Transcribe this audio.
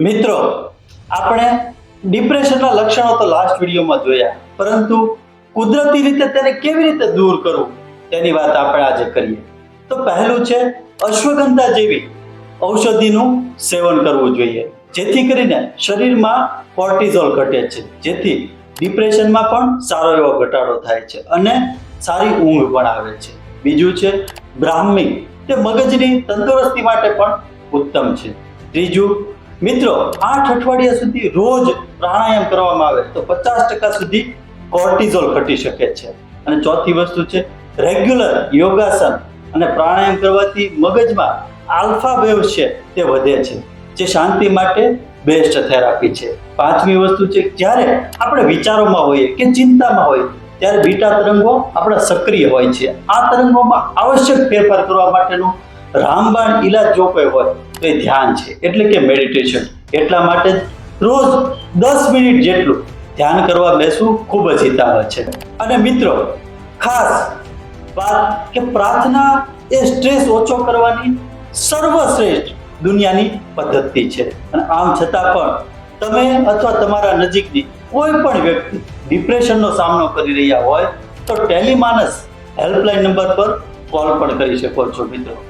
મિત્રો, આપણે ડિપ્રેશનના લક્ષણો તો લાસ્ટ વિડીયોમાં જોયા, પરંતુ કુદરતી રીતે તેને કેવી રીતે દૂર કરવું તેની વાત આપણે આજે કરીએ. તો પહેલું છે અશ્વગંધા જેવી ઔષધિનું સેવન કરવું જોઈએ, જેથી કરીને શરીરમાં કોર્ટિઝોલ ઘટે છે, જેથી ડિપ્રેશનમાં પણ સારો એવો ઘટાડો થાય છે અને સારી ઊંઘ પણ આવે છે. બીજું છે બ્રાહ્મી, તે મગજની તંદુરસ્તી માટે પણ ઉત્તમ છે. ત્રીજું મિત્રો, 8 અઠવાડિયા સુધી રોજ પ્રાણાયામ કરવામાં આવે તો 50% સુધી કોર્ટિઝોલ ઘટી શકે છે. અને ચોથી વસ્તુ છે રેગ્યુલર યોગાસન અને પ્રાણાયામ કરવાથી મગજમાં આલ્ફા વેવ્સ છે તે વધે છે, જે શાંતિ માટે બેસ્ટ થેરાપી છે. પાંચમી વસ્તુ છે જ્યારે આપણે વિચારોમાં હોઈએ કે ચિંતામાં હોઈએ ત્યારે બીટા તરંગો આપણા સક્રિય હોય છે. આ તરંગોમાં આવશ્યક ફેરફાર કરવા માટેનું રામબાણ ઈલાજ જો કોઈ હોય તો એ ધ્યાન છે, એટલે કે મેડિટેશન. એટલા માટે રોજ 10 મિનિટ જેટલું ધ્યાન કરવા બેસવું ખૂબ જ હિતાવહ છે. અને મિત્રો, ખાસ વાત કે પ્રાર્થના એ સ્ટ્રેસ ઓછો કરવાની સર્વશ્રેષ્ઠ દુનિયાની પદ્ધતિ છે. અને આમ છતાં પણ તમે અથવા તમારા નજીકની કોઈ પણ વ્યક્તિ ડિપ્રેશનનો સામનો કરી રહ્યા હોય તો ટેલિમાનસ હેલ્પલાઇન નંબર પર કોલ પણ કરી શકો છો મિત્રો.